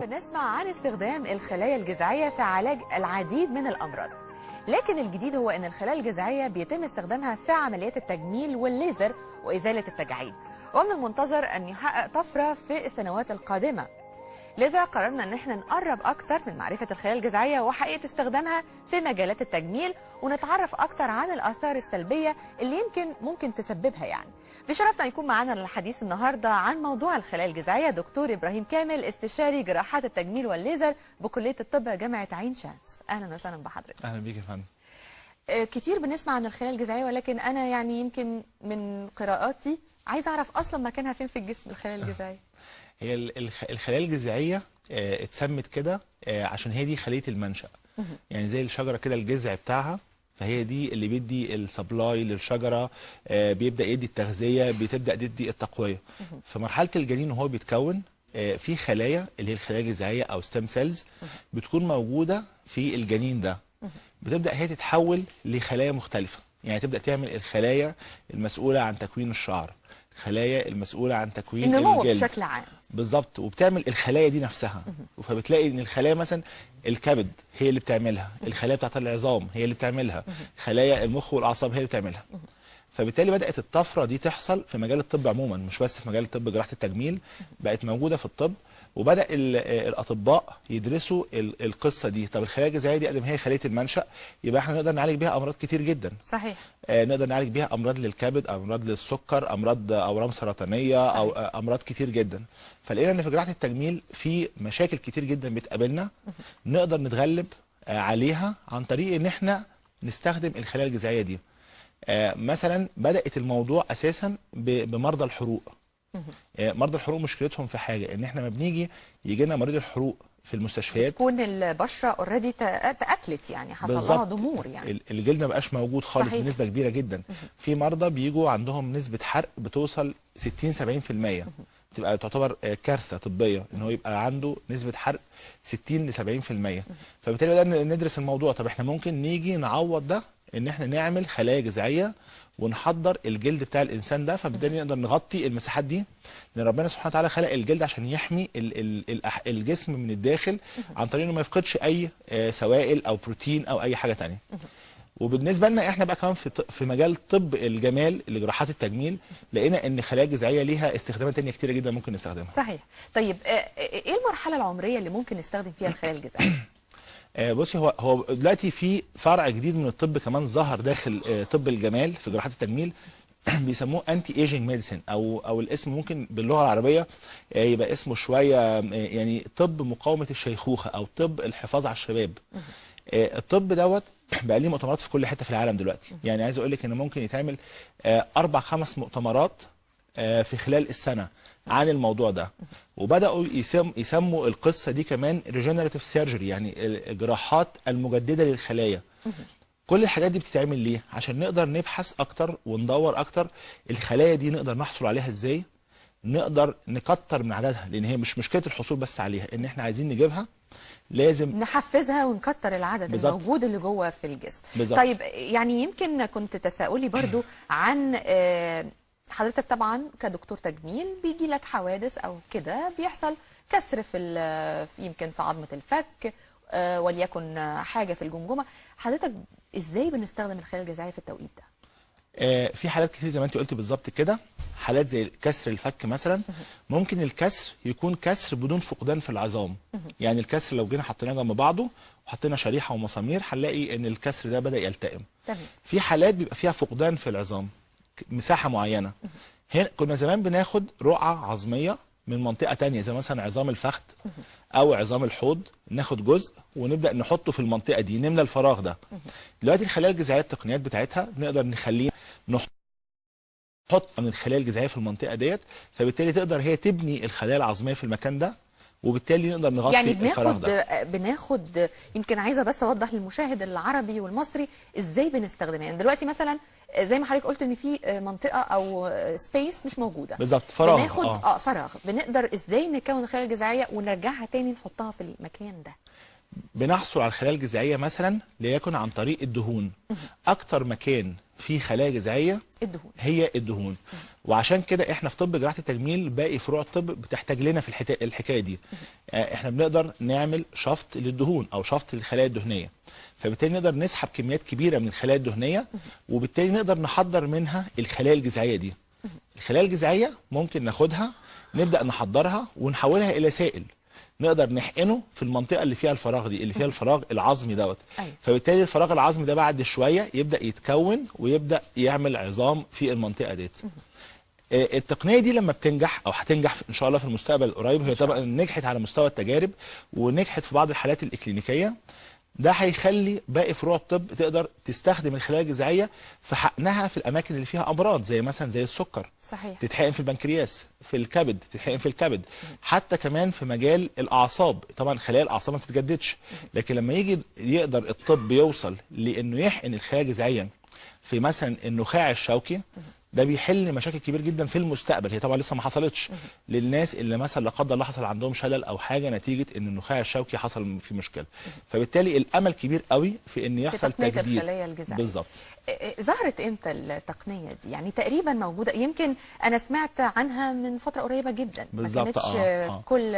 بنسمع عن استخدام الخلايا الجذعية في علاج العديد من الأمراض، لكن الجديد هو أن الخلايا الجذعية بيتم استخدامها في عمليات التجميل والليزر وإزالة التجاعيد، ومن المنتظر أن يحقق طفرة في السنوات القادمة. لذا قررنا ان احنا نقرب اكتر من معرفة الخلايا الجذعية وحقيقة استخدامها في مجالات التجميل، ونتعرف اكتر عن الاثار السلبية اللي ممكن تسببها يعني. بشرفنا يكون معانا الحديث النهارده عن موضوع الخلايا الجذعية دكتور ابراهيم كامل، استشاري جراحات التجميل والليزر بكلية الطب جامعة عين شمس. اهلا وسهلا بحضرتك. اهلا بيك يا فندم. كتير بنسمع عن الخلايا الجذعية، ولكن انا يعني يمكن من قراءاتي عايز اعرف اصلا مكانها فين في الجسم الخلايا الجذعية. هي الخلايا الجذعيه اتسمت كده عشان هي دي خليه المنشأ. يعني زي الشجره كده الجذع بتاعها، فهي دي اللي بيدي السبلاي للشجره، بيبدا يدي التغذيه، بتبدا تدي التقويه. في مرحله الجنين وهو بيتكون في خلايا اللي هي الخلايا الجذعيه او ستيم سيلز بتكون موجوده في الجنين ده، بتبدا هي تتحول لخلايا مختلفه. يعني تبدا تعمل الخلايا المسؤوله عن تكوين الشعر، الخلايا المسؤوله عن تكوين النمو الجلد بشكل عام. بالظبط، وبتعمل الخلايا دي نفسها. فبتلاقي ان الخلايا مثلا الكبد هي اللي بتعملها، الخلايا بتاعت العظام هي اللي بتعملها، خلايا المخ والاعصاب هي اللي بتعملها. فبالتالي بدات الطفره دي تحصل في مجال الطب عموما، مش بس في مجال الطب جراحه التجميل، بقت موجوده في الطب. وبدا الاطباء يدرسوا القصه دي. طب الخلايا الجذعيه دي قدم هي خليه المنشأ، يبقى احنا نقدر نعالج بيها امراض كتير جدا. صحيح. نقدر نعالج بيها امراض للكبد، امراض للسكر، امراض اورام سرطانيه. صحيح. او امراض كتير جدا. فلقينا ان في جراحه التجميل في مشاكل كتير جدا بتقابلنا نقدر نتغلب عليها عن طريق ان احنا نستخدم الخلايا الجذعيه دي. مثلا بدات الموضوع اساسا بمرضى الحروق. مرضى الحروق مشكلتهم في حاجه، ان احنا ما بنيجي يجي لنا مريض الحروق في المستشفيات تكون البشره اوريدي تاكلت، يعني حصل لها ضمور، يعني الجلد ما بقاش موجود خالص. صحيح. بنسبه كبيره جدا. في مرضى بيجوا عندهم نسبه حرق بتوصل 60-70%، بتبقى تعتبر كارثه طبيه ان هو يبقى عنده نسبه حرق 60-70%. فبالتالي بدأنا ندرس الموضوع. طب احنا ممكن نيجي نعوض ده ان احنا نعمل خلايا جذعيه ونحضر الجلد بتاع الانسان ده، فبالتالي نقدر نغطي المساحات دي، لان ربنا سبحانه وتعالى خلق الجلد عشان يحمي الجسم من الداخل عن طريق انه ما يفقدش اي سوائل او بروتين او اي حاجه ثانيه. وبالنسبه لنا احنا بقى كمان في مجال طب الجمال لجراحات التجميل، لقينا ان الخلايا الجذعيه ليها استخدامات ثانيه كتيره جدا ممكن نستخدمها. صحيح. طيب ايه المرحله العمريه اللي ممكن نستخدم فيها الخلايا الجذعيه؟ بصي، هو دلوقتي في فرع جديد من الطب كمان ظهر داخل طب الجمال في جراحات التجميل بيسموه انتي ايجينج ميديسن، او الاسم ممكن باللغه العربيه يبقى اسمه شويه يعني طب مقاومه الشيخوخه او طب الحفاظ على الشباب. الطب دوت بقى ليه مؤتمرات في كل حته في العالم دلوقتي. يعني عايز اقول لك ان ممكن يتعمل 4-5 مؤتمرات في خلال السنه عن الموضوع ده. وبداوا يسموا القصه دي كمان ريجنراتيف سيرجري، يعني الجراحات المجدده للخلايا. كل الحاجات دي بتتعمل ليه؟ عشان نقدر نبحث اكتر وندور اكتر الخلايا دي نقدر نحصل عليها ازاي، نقدر نكتر من عددها، لان هي مش مشكله الحصول بس عليها، ان احنا عايزين نجيبها لازم نحفزها ونكتر العدد. بالزبط. الموجود اللي جوه في الجسم. بالزبط. طيب يعني يمكن كنت تساؤلي برضو عن حضرتك طبعا كدكتور تجميل بيجي لك حوادث او كده، بيحصل كسر في يمكن في عظمه الفك، وليكن حاجه في الجمجمه. حضرتك ازاي بنستخدم الخلايا الجذعيه في التوقيت ده؟ في حالات كتير زي ما انت قلتي بالظبط كده، حالات زي كسر الفك مثلا. ممكن الكسر يكون كسر بدون فقدان في العظام. يعني الكسر لو جينا حطيناه جنب بعضه وحطينا شريحه ومسامير هنلاقي ان الكسر ده بدا يلتئم. في حالات بيبقى فيها فقدان في العظام مساحه معينه. هنا كنا زمان بناخد رقعه عظميه من منطقه ثانيه زي مثلا عظام الفخذ او عظام الحوض، ناخد جزء ونبدا نحطه في المنطقه دي، نملى الفراغ ده. دلوقتي الخلايا الجذعيه التقنيات بتاعتها نقدر نخليه نحط من الخلايا الجذعيه في المنطقه ديت، فبالتالي تقدر هي تبني الخلايا العظميه في المكان ده، وبالتالي نقدر نغطي يعني الفراغ ده. بناخد يمكن عايزه بس اوضح للمشاهد العربي والمصري ازاي بنستخدمها. يعني دلوقتي مثلا زي ما حضرتك قلت ان في منطقه او سبيس مش موجوده بالظبط، فراغ. بناخد فراغ، بنقدر ازاي نكون الخلايا الجذعيه ونرجعها تاني نحطها في المكان ده؟ بنحصل على الخلايا الجذعيه مثلا ليكن عن طريق الدهون. اكتر مكان في خلايا جذعيه الدهون. هي الدهون. وعشان كده احنا في طب جراحه التجميل باقي فروع الطب بتحتاج لنا في الحكايه دي. احنا بنقدر نعمل شفط للدهون او شفط للخلايا الدهنيه، فبالتالي نقدر نسحب كميات كبيره من الخلايا الدهنيه، وبالتالي نقدر نحضر منها الخلايا الجذعيه دي. الخلايا الجذعيه ممكن ناخدها نبدا نحضرها ونحولها الى سائل نقدر نحقنه في المنطقه اللي فيها الفراغ دي، اللي فيها الفراغ العظمي دوت. أيوة. فبالتالي الفراغ العظمي ده بعد شويه يبدا يتكون ويبدا يعمل عظام في المنطقه ديت. التقنيه دي لما بتنجح او هتنجح ان شاء الله في المستقبل القريب، هي طبعا نجحت على مستوى التجارب ونجحت في بعض الحالات الاكلينيكيه، ده هيخلي باقي فروع الطب تقدر تستخدم الخلايا الجذعيه في حقنها في الاماكن اللي فيها امراض زي مثلا زي السكر. صحيح. تتحقن في البنكرياس، في الكبد، تتحقن في الكبد، حتى كمان في مجال الاعصاب. طبعا خلايا الاعصاب ما بتتجددش، لكن لما يجي يقدر الطب يوصل لانه يحقن الخلايا الجذعيه في مثلا النخاع الشوكي، ده بيحل مشاكل كبير جدا في المستقبل. هي طبعا لسه ما حصلتش للناس اللي مثلا لا قدر الله حصل عندهم شلل او حاجه نتيجه ان النخاع الشوكي حصل فيه مشكله. فبالتالي الامل كبير قوي في ان يحصل في تجديد الخلايا الجذعيه. بالظبط. ظهرت امتى التقنيه دي؟ يعني تقريبا موجوده، يمكن انا سمعت عنها من فتره قريبه جدا، ما بالظبط. كانتش كل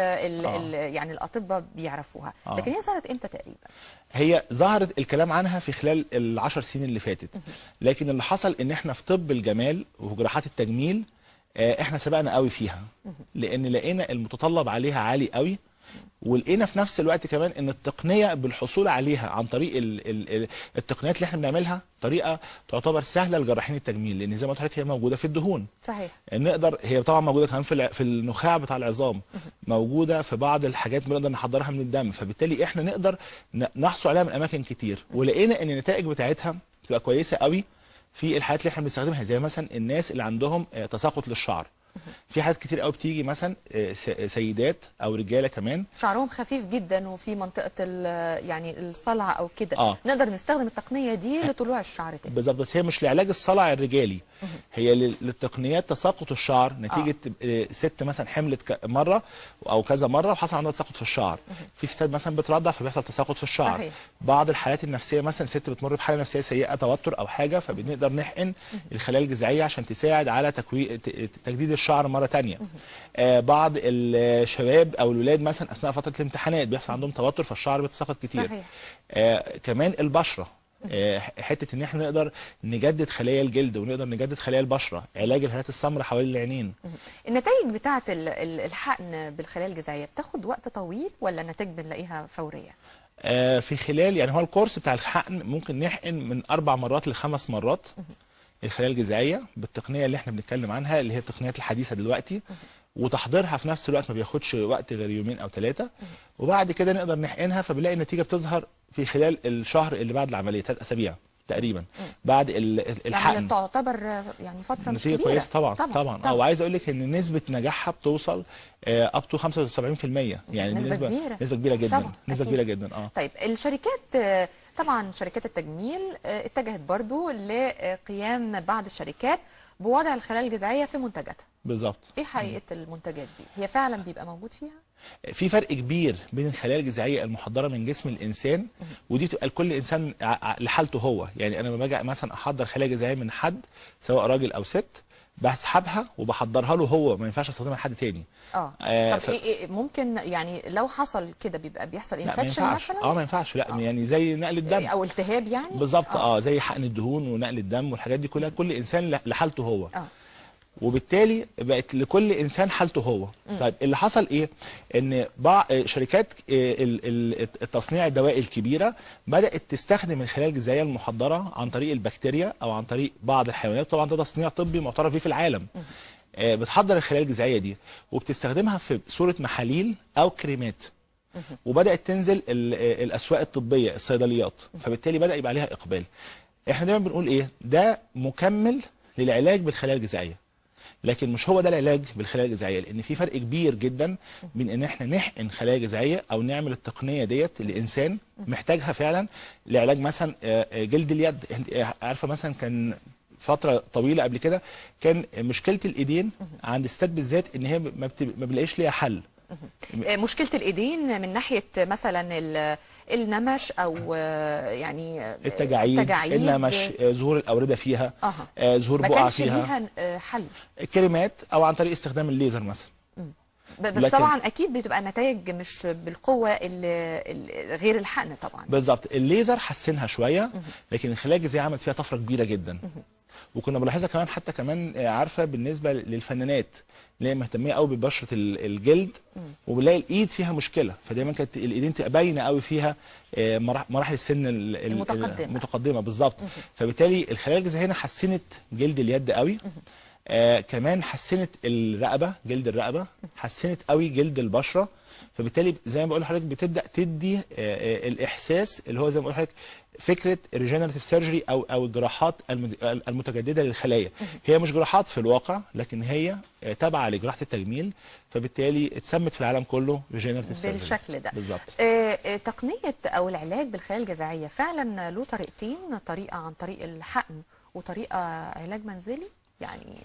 يعني الاطباء بيعرفوها. لكن هي ظهرت امتى تقريبا؟ هي ظهرت الكلام عنها في خلال ال10 سنين اللي فاتت، لكن اللي حصل ان احنا في طب الجمال وفي جراحات التجميل احنا سبقنا قوي فيها، لان لقينا المتطلب عليها عالي قوي، ولقينا في نفس الوقت كمان ان التقنيه بالحصول عليها عن طريق التقنيات اللي احنا بنعملها طريقه تعتبر سهله لجراحين التجميل، لان زي ما قلت لحضرتك هي موجوده في الدهون. صحيح. نقدر، هي طبعا موجوده كمان في النخاع بتاع العظام، موجوده في بعض الحاجات بنقدر نحضرها من الدم، فبالتالي احنا نقدر نحصل عليها من اماكن كتير، ولقينا ان النتائج بتاعتها بتبقى كويسه قوي في الحالات اللي احنا بنستخدمها، زي مثلا الناس اللي عندهم تساقط للشعر. في حالات كتير قوي بتيجي مثلا سيدات او رجاله كمان شعرهم خفيف جدا وفي منطقه يعني الصلع او كده، نقدر نستخدم التقنيه دي لطلوع الشعر تاني. بالظبط، بس هي مش لعلاج الصلع الرجالي، هي للتقنيات تساقط الشعر نتيجه ست مثلا حملت مره او كذا مره وحصل عندها تساقط في الشعر. في ستات مثلا بترضع فبيحصل تساقط في الشعر. صحيح. بعض الحالات النفسيه مثلا ست بتمر بحاله نفسيه سيئه، توتر او حاجه، فبنقدر نحقن الخلايا الجذعيه عشان تساعد على تجديد الشعر مره ثانيه. بعض الشباب او الولاد مثلا اثناء فتره الامتحانات بيحصل عندهم توتر فالشعر بيتساقط كتير. صحيح. كمان البشره، حته ان احنا نقدر نجدد خلايا الجلد ونقدر نجدد خلايا البشره، علاج الهالات السمراء حوالين العينين. النتائج بتاعه الحقن بالخلايا الجذعيه بتاخد وقت طويل ولا النتائج بنلاقيها فوريه؟ في خلال، يعني هو الكورس بتاع الحقن ممكن نحقن من 4 مرات ل5 مرات الخلايا الجذعيه بالتقنيه اللي احنا بنتكلم عنها، اللي هي التقنيات الحديثه دلوقتي، وتحضيرها في نفس الوقت ما بياخدش وقت غير 2 أو 3، وبعد كده نقدر نحقنها، فبنلاقي النتيجه بتظهر في خلال الشهر اللي بعد العمليه، 3 أسابيع تقريبا بعد الحقن. يعني تعتبر يعني فتره مش نتيجه كبيره. كويسه طبعا. وعايز اقول لك ان نسبه نجاحها بتوصل اب تو 75%، يعني نسبه كبيره، نسبه كبيره جدا طبعا. نسبه كبيره جدا. طيب الشركات، طبعا شركات التجميل اتجهت برضو لقيام بعض الشركات بوضع الخلايا الجذعيه في منتجاتها. بالظبط. ايه حقيقه المنتجات دي؟ هي فعلا بيبقى موجود فيها؟ في فرق كبير بين الخلايا الجذعيه المحضره من جسم الانسان، ودي بتبقى لكل انسان لحالته هو. يعني انا لما باجي مثلا احضر خلايا جذعيه من حد سواء راجل او ست، بسحبها وبحضرها له هو، ما ينفعش استخدمها لحد تاني. طب إيه ممكن يعني لو حصل كده بيحصل انفكشن مثلا؟ ما ينفعش، لا يعني زي نقل الدم او التهاب يعني. بالظبط. زي حقن الدهون ونقل الدم والحاجات دي كلها، كل انسان لحالته هو. وبالتالي بقت لكل انسان حالته هو. طيب اللي حصل ايه؟ ان بعض شركات التصنيع الدوائي الكبيره بدات تستخدم الخلايا الجذعيه المحضره عن طريق البكتيريا او عن طريق بعض الحيوانات، طبعا ده تصنيع طبي معترف بيه في العالم. بتحضر الخلايا الجذعيه دي وبتستخدمها في صوره محاليل او كريمات، وبدات تنزل الاسواق الطبيه، الصيدليات، فبالتالي بدا يبقى عليها اقبال. احنا دايما بنقول ايه؟ ده مكمل للعلاج بالخلايا الجذعيه، لكن مش هو ده العلاج بالخلايا الجذعيه، لان في فرق كبير جدا بين ان احنا نحقن خلايا جذعيه او نعمل التقنيه ديت لانسان محتاجها فعلا لعلاج مثلا جلد اليد. انت عارفه مثلا كان فتره طويله قبل كده كان مشكله الايدين عند الستات بالذات ان هي ما بنلاقيش ليها حل، مشكله الايدين من ناحيه مثلا النمش او يعني التجاعيد، النمش، ظهور الاورده فيها، ظهور بقع فيها، ما كانش ليها حل؟ كريمات او عن طريق استخدام الليزر مثلا. بس طبعا اكيد بتبقى النتائج مش بالقوه غير الحقن طبعا. بالظبط، الليزر حسنها شويه، لكن الخلايا الجذعيه عملت فيها طفره كبيره جدا. وكنا بنلاحظها كمان، حتى كمان عارفه بالنسبه للفنانات اللي هي مهتميه قوي ببشره الجلد، وبنلاقي الايد فيها مشكله، فدايما كانت الايدين تبقى باينه قوي فيها مراحل السن المتقدمه بالظبط. فبالتالي الخلايا الجذعيه هنا حسنت جلد اليد قوي. كمان حسنت الرقبه، جلد الرقبه، حسنت قوي جلد البشره. فبالتالي زي ما بقول لحضرتك بتبدا تدي الاحساس اللي هو زي ما بقول لحضرتك فكره الريجنراتيف سيرجري او الجراحات المتجدده للخلايا. هي مش جراحات في الواقع، لكن هي تابعه لجراحه التجميل، فبالتالي اتسمت في العالم كله ريجنراتيف سيرجري بالشكل ده بالظبط. تقنيه او العلاج بالخلايا الجذعيه فعلا له طريقتين، طريقه عن طريق الحقن وطريقه علاج منزلي، يعني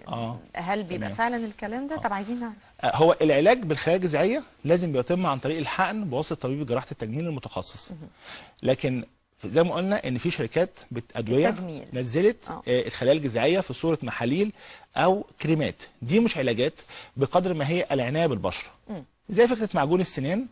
هل بيبقى فعلا الكلام ده؟ طب عايزين نعرف. هو العلاج بالخلايا الجذعيه لازم بيتم عن طريق الحقن بواسطه طبيب جراحه التجميل المتخصص. لكن زي ما قلنا ان في شركات ادويه نزلت الخلايا الجذعيه في صوره محاليل او كريمات. دي مش علاجات بقدر ما هي العنايه بالبشره، زي فكره معجون السنان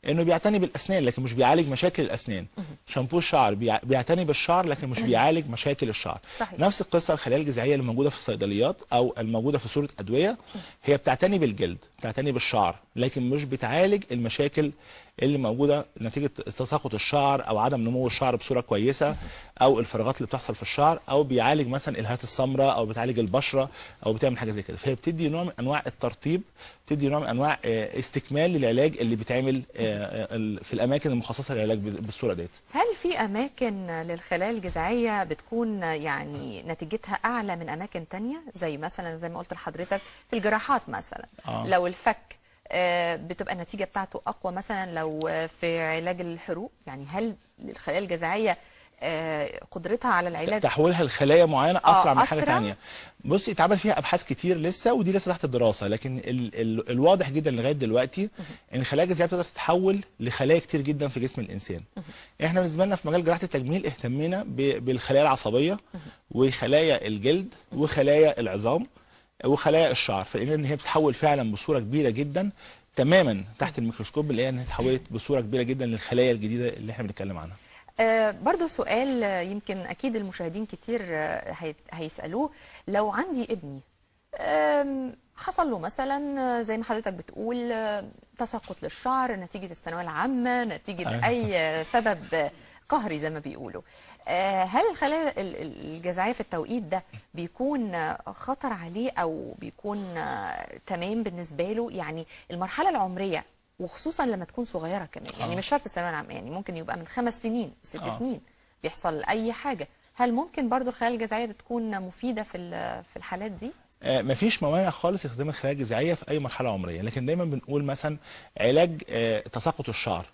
انه بيعتني بالاسنان لكن مش بيعالج مشاكل الاسنان. شامبو الشعر بيعتني بالشعر لكن مش بيعالج مشاكل الشعر. صحيح. نفس القصه الخلايا الجذعيه اللي موجوده في الصيدليات او الموجوده في صوره ادويه، هي بتعتني بالجلد، بتعتني بالشعر، لكن مش بتعالج المشاكل اللي موجوده نتيجه تساقط الشعر او عدم نمو الشعر بصوره كويسه، او الفراغات اللي بتحصل في الشعر، او بيعالج مثلا الهات السمراء، او بتعالج البشره، او بتعمل حاجه زي كده. فهي بتدي نوع من انواع الترطيب، بتدي نوع من انواع استكمال للعلاج اللي بيتعمل في الاماكن المخصصه للعلاج بالصوره ديت. هل في اماكن للخلايا الجذعيه بتكون يعني نتيجتها اعلى من اماكن تانية، زي مثلا زي ما قلت لحضرتك في الجراحات مثلا لو الفك بتبقى النتيجه بتاعته اقوى مثلا لو في علاج الحروق؟ يعني هل الخلايا الجذعيه قدرتها على العلاج تحويلها لخلايا معينه اسرع من حاجه ثانيه؟ بصي، اتعمل فيها ابحاث كتير لسه، ودي لسه تحت الدراسه، لكن الواضح جدا لغايه دلوقتي ان الخلايا الجذعيه بتقدر تتحول لخلايا كتير جدا في جسم الانسان. احنا بالنسبه لنا في مجال جراحه التجميل اهتمينا بالخلايا العصبيه وخلايا الجلد وخلايا العظام وخلايا الشعر، فلقينا ان هي بتتحول فعلا بصوره كبيره جدا تماما تحت الميكروسكوب، اللي هي انها اتحولت بصوره كبيره جدا للخلايا الجديده اللي احنا بنتكلم عنها. برضو سؤال يمكن أكيد المشاهدين كتير هيسألوه، لو عندي ابني حصل له مثلا زي ما حضرتك بتقول تساقط للشعر نتيجة الثانوية العامة، نتيجة أي سبب قهري زي ما بيقولوا، هل الخلايا الجذعية في التوقيت ده بيكون خطر عليه أو بيكون تمام بالنسبة له؟ يعني المرحلة العمرية وخصوصا لما تكون صغيره كمان، يعني مش شرط الثانويه العامه، يعني ممكن يبقى من 5 سنين 6 سنين بيحصل اي حاجه، هل ممكن برضو الخلايا الجذعيه بتكون مفيده في الحالات دي؟ مفيش موانع خالص استخدام الخلايا الجذعيه في اي مرحله عمريه، لكن دايما بنقول مثلا علاج تساقط الشعر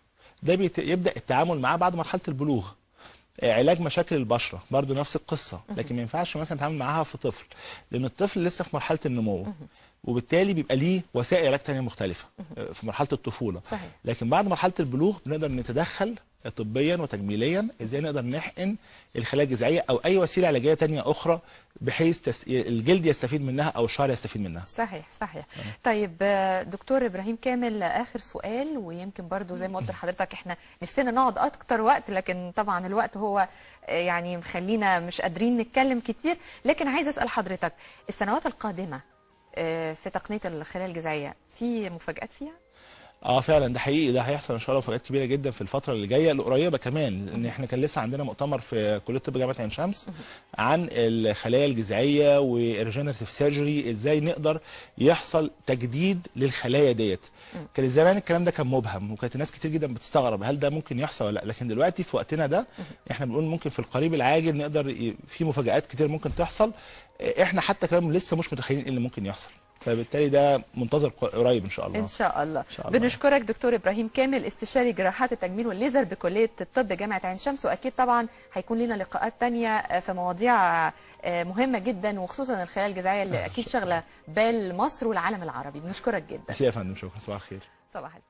ده يبدا التعامل معاه بعد مرحله البلوغ. علاج مشاكل البشره برضو نفس القصه، لكن ما ينفعش مثلا نتعامل معاها في طفل، لان الطفل لسه في مرحله النمو، وبالتالي بيبقى ليه وسائل علاج ثانيه مختلفه في مرحله الطفوله. صحيح. لكن بعد مرحله البلوغ بنقدر نتدخل طبيا وتجميليا ازاي نقدر نحقن الخلايا الجذعيه او اي وسيله علاجيه ثانيه اخرى بحيث الجلد يستفيد منها او الشعر يستفيد منها. صحيح صحيح. طيب دكتور ابراهيم كامل، اخر سؤال، ويمكن برضو زي ما قلت لحضرتك احنا نفسنا نقعد اكتر وقت، لكن طبعا الوقت هو يعني مخلينا مش قادرين نتكلم كتير، لكن عايز اسال حضرتك السنوات القادمه في تقنيه الخلايا الجذعيه في مفاجآت فيها؟ فعلا ده حقيقي، ده هيحصل ان شاء الله مفاجآت كبيره جدا في الفتره اللي جايه القريبه كمان، ان احنا كان لسه عندنا مؤتمر في كليه طب جامعه عين شمس عن الخلايا الجذعيه والريجنراتيف سيرجري، ازاي نقدر يحصل تجديد للخلايا ديت. كان زمان الكلام ده كان مبهم، وكانت الناس كتير جدا بتستغرب هل ده ممكن يحصل ولا لا، لكن دلوقتي في وقتنا ده احنا بنقول ممكن في القريب العاجل نقدر في مفاجآت كتير ممكن تحصل، احنا حتى كمان لسه مش متخيلين ايه اللي ممكن يحصل، فبالتالي ده منتظر قريب ان شاء الله. ان شاء الله. بنشكرك دكتور ابراهيم كامل، استشاري جراحات التجميل والليزر بكليه الطب جامعه عين شمس، واكيد طبعا هيكون لنا لقاءات ثانيه في مواضيع مهمه جدا، وخصوصا الخلايا الجذعيه اللي اكيد شغله بال مصر والعالم العربي. بنشكرك جدا. ميرسي يا فندم، شكرا، صباح الخير. صباح الفل.